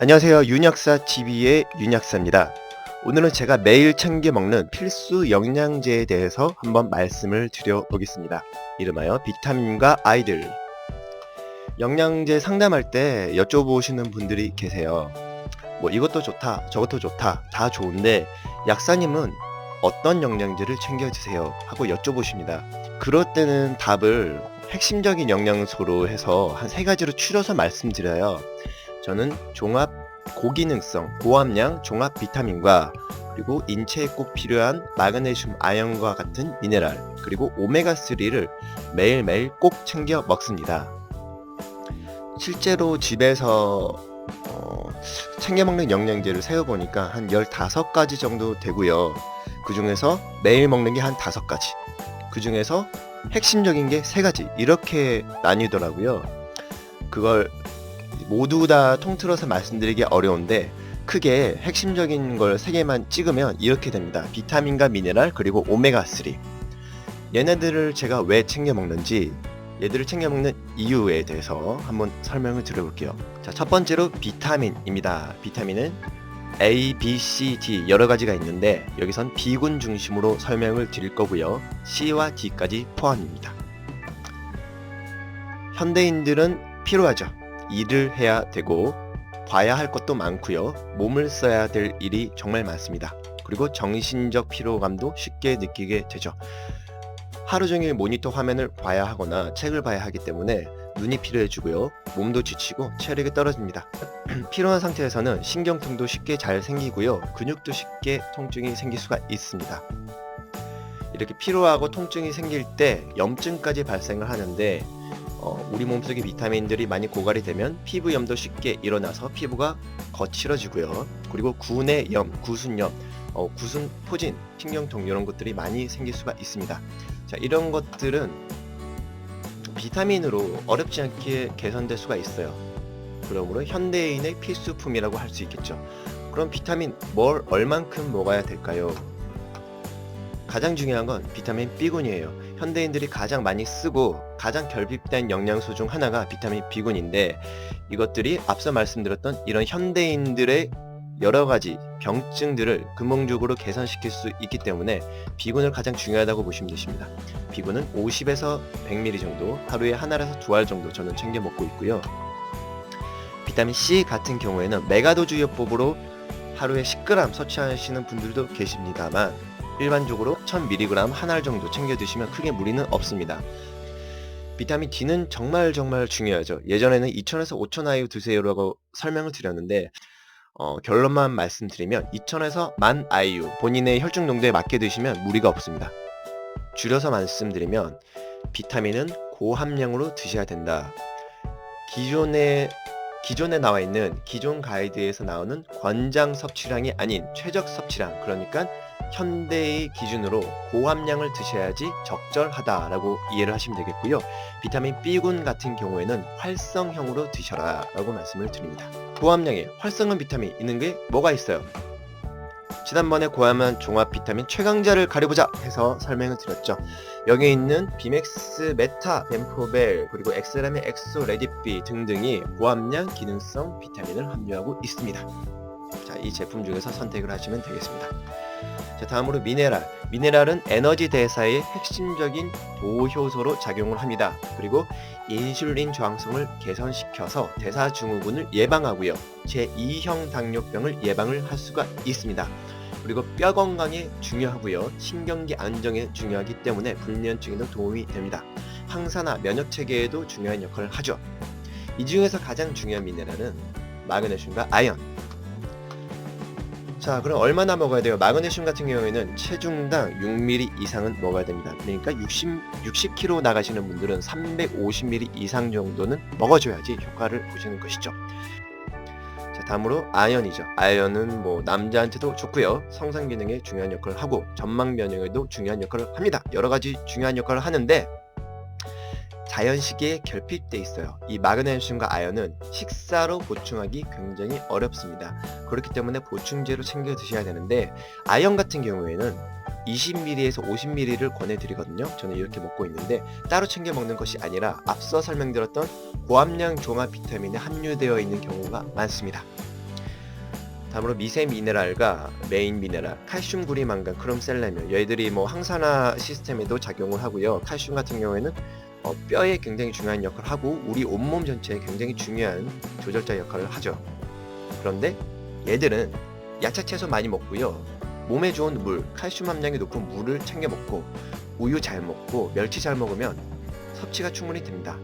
안녕하세요. 윤약사 TV의 윤약사입니다. 오늘은 제가 매일 챙겨 먹는 필수 영양제에 대해서 한번 말씀을 드려보겠습니다. 이름하여 비타민과 아이들. 영양제 상담할 때 여쭤보시는 분들이 계세요. 뭐 이것도 좋다, 저것도 좋다, 다 좋은데 약사님은 어떤 영양제를 챙겨 드세요? 하고 여쭤보십니다. 그럴 때는 답을 핵심적인 영양소로 해서 한 3가지로 추려서 말씀드려요. 저는 종합 고기능성, 고함량 종합 비타민과 그리고 인체에 꼭 필요한 마그네슘, 아연과 같은 미네랄, 그리고 오메가3를 매일매일 꼭 챙겨 먹습니다. 실제로 집에서 챙겨 먹는 영양제를 세어보니까 한 15가지 정도 되고요. 그 중에서 매일 먹는 게 한 5가지, 그 중에서 핵심적인 게 3가지 이렇게 나뉘더라고요. 그걸 모두 다 통틀어서 말씀드리기 어려운데 크게 핵심적인 걸 3개만 찍으면 이렇게 됩니다. 비타민과 미네랄 그리고 오메가3. 얘네들을 제가 왜 챙겨 먹는지, 얘들을 챙겨 먹는 이유에 대해서 한번 설명을 드려볼게요. 자, 첫 번째로 비타민입니다. 비타민은 A, B, C, D 여러 가지가 있는데 여기선 B군 중심으로 설명을 드릴 거고요. C와 D까지 포함입니다. 현대인들은 피로하죠. 일을 해야 되고 봐야 할 것도 많고요. 몸을 써야 될 일이 정말 많습니다. 그리고 정신적 피로감도 쉽게 느끼게 되죠. 하루 종일 모니터 화면을 봐야 하거나 책을 봐야 하기 때문에 눈이 피로해지고요. 몸도 지치고 체력이 떨어집니다. 피로한 상태에서는 신경통도 쉽게 잘 생기고요. 근육도 쉽게 통증이 생길 수가 있습니다. 이렇게 피로하고 통증이 생길 때 염증까지 발생을 하는데 우리 몸속의 비타민들이 많이 고갈이 되면 피부염도 쉽게 일어나서 피부가 거칠어지고요. 그리고 구내염, 구순염, 구순포진, 신경통 이런 것들이 많이 생길 수가 있습니다. 자, 이런 것들은 비타민으로 어렵지 않게 개선될 수가 있어요. 그러므로 현대인의 필수품이라고 할 수 있겠죠. 그럼 비타민 뭘 얼만큼 먹어야 될까요? 가장 중요한 건 비타민 B군이에요. 현대인들이 가장 많이 쓰고 가장 결핍된 영양소 중 하나가 비타민 B군인데 이것들이 앞서 말씀드렸던 이런 현대인들의 여러 가지 병증들을 근본적으로 개선시킬 수 있기 때문에 B군을 가장 중요하다고 보시면 되십니다. B군은 50에서 100ml 정도, 하루에 하나에서 2알 정도 저는 챙겨 먹고 있고요. 비타민 C 같은 경우에는 메가도주요법으로 하루에 10g 섭취하시는 분들도 계십니다만 일반적으로 1000mg 한 알 정도 챙겨 드시면 크게 무리는 없습니다. 비타민 D는 정말 중요하죠. 예전에는 2000에서 5000 IU 드세요라고 설명을 드렸는데 결론만 말씀드리면 2000에서 10,000 IU 본인의 혈중 농도에 맞게 드시면 무리가 없습니다. 줄여서 말씀드리면 비타민은 고함량으로 드셔야 된다. 기존에 나와 있는 기존 가이드에서 나오는 권장 섭취량이 아닌 최적 섭취량, 그러니까 현대의 기준으로 고함량을 드셔야지 적절하다라고 이해를 하시면 되겠고요. 비타민 B군 같은 경우에는 활성형으로 드셔라 라고 말씀을 드립니다. 고함량의 활성한 비타민 있는 게 뭐가 있어요? 지난번에 고함량 종합 비타민 최강자를 가려보자 해서 설명을 드렸죠. 여기 있는 비맥스, 메타, 벤포벨, 그리고 엑스라멘, 엑소, 레디비 등등이 고함량 기능성 비타민을 함유하고 있습니다. 자, 이 제품 중에서 선택을 하시면 되겠습니다. 자, 다음으로 미네랄. 미네랄은 에너지 대사의 핵심적인 보효소로 작용을 합니다. 그리고 인슐린 저항성을 개선시켜서 대사 증후군을 예방하고요. 제2형 당뇨병을 예방을 할 수가 있습니다. 그리고 뼈 건강에 중요하고요. 신경계 안정에 중요하기 때문에 불면증에도 도움이 됩니다. 항산화, 면역 체계에도 중요한 역할을 하죠. 이 중에서 가장 중요한 미네랄은 마그네슘과 아연. 자, 그럼 얼마나 먹어야 돼요? 마그네슘 같은 경우에는 체중당 6ml 이상은 먹어야 됩니다. 그러니까 60kg 나가시는 분들은 350ml 이상 정도는 먹어줘야지 효과를 보시는 것이죠. 자, 다음으로 아연이죠. 아연은 뭐 남자한테도 좋고요. 성장 기능에 중요한 역할을 하고 전망 면역에도 중요한 역할을 합니다. 여러 가지 중요한 역할을 하는데 자연식에 결핍돼 있어요. 이 마그네슘과 아연은 식사로 보충하기 굉장히 어렵습니다. 그렇기 때문에 보충제로 챙겨 드셔야 되는데 아연 같은 경우에는 20ml에서 50ml를 권해드리거든요. 저는 이렇게 먹고 있는데 따로 챙겨 먹는 것이 아니라 앞서 설명드렸던 고함량 종합 비타민에 함유되어 있는 경우가 많습니다. 다음으로 미세 미네랄과 메인 미네랄, 칼슘, 구리, 망간, 크롬, 셀레늄. 얘들이 뭐 항산화 시스템에도 작용을 하고요. 칼슘 같은 경우에는 뼈에 굉장히 중요한 역할을 하고 우리 온몸 전체에 굉장히 중요한 조절자 역할을 하죠. 그런데 얘들은 야채 채소 많이 먹고요. 몸에 좋은 물, 칼슘 함량이 높은 물을 챙겨 먹고 우유 잘 먹고 멸치 잘 먹으면 섭취가 충분히 됩니다.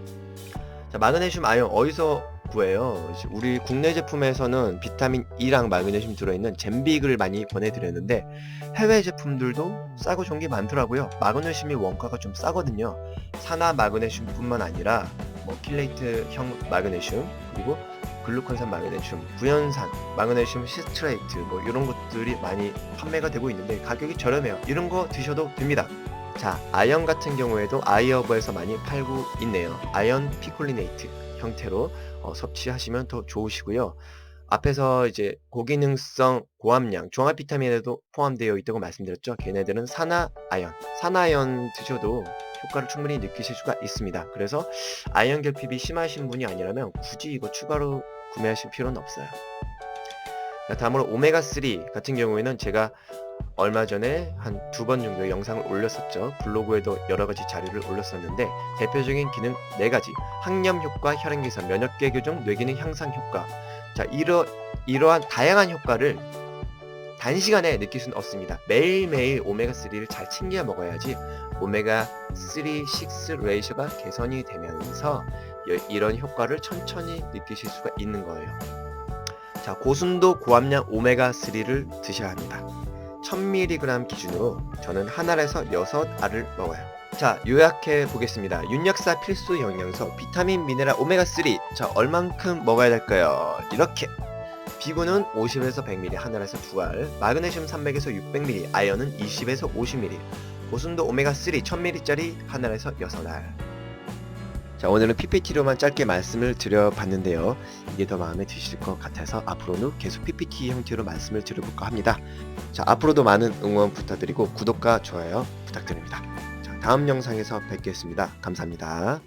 자, 마그네슘 아연 어디서 구해요? 우리 국내 제품에서는 비타민 E랑 마그네슘 들어있는 젬빅을 많이 권해드렸는데 해외 제품들도 싸고 좋은 게 많더라고요. 마그네슘이 원가가 좀 싸거든요. 산화 마그네슘 뿐만 아니라 뭐 킬레이트형 마그네슘, 그리고 글루콘산 마그네슘, 구연산 마그네슘 시트레이트 뭐 이런 것들이 많이 판매가 되고 있는데 가격이 저렴해요. 이런 거 드셔도 됩니다. 자, 아연 같은 경우에도 아이허브에서 많이 팔고 있네요. 아연 피콜리네이트 형태로 섭취하시면 더 좋으시고요. 앞에서 이제 고기능성 고함량 종합 비타민에도 포함되어 있다고 말씀드렸죠. 걔네들은 산화아연, 산화아연 드셔도 효과를 충분히 느끼실 수가 있습니다. 그래서 아연 결핍이 심하신 분이 아니라면 굳이 이거 추가로 구매하실 필요는 없어요. 다음으로 오메가3 같은 경우에는 제가 얼마 전에 한 2번 정도 영상을 올렸었죠. 블로그에도 여러가지 자료를 올렸었는데 대표적인 기능 4가지, 항염 효과, 혈행 개선, 면역계 교정, 뇌기능 향상 효과. 자, 이러한 다양한 효과를 단시간에 느낄 수는 없습니다. 매일매일 오메가3를 잘 챙겨 먹어야지 오메가3, 6 레이셔가 개선이 되면서 이런 효과를 천천히 느끼실 수가 있는 거예요. 자, 고순도 고함량 오메가3를 드셔야 합니다. 1000mg 기준으로 저는 한 알에서 6알을 먹어요. 자, 요약해 보겠습니다. 윤역사 필수 영양소 비타민, 미네랄, 오메가3. 자, 얼만큼 먹어야 될까요? 이렇게 비구는 50에서 100mg 한 알에서 2알, 마그네슘 300에서 600mg, 아연은 20에서 50mg, 고순도 오메가3 1000mg짜리 한 알에서 6알. 자, 오늘은 PPT로만 짧게 말씀을 드려봤는데요. 이게 더 마음에 드실 것 같아서 앞으로는 계속 PPT 형태로 말씀을 드려볼까 합니다. 자, 앞으로도 많은 응원 부탁드리고 구독과 좋아요 부탁드립니다. 자, 다음 영상에서 뵙겠습니다. 감사합니다.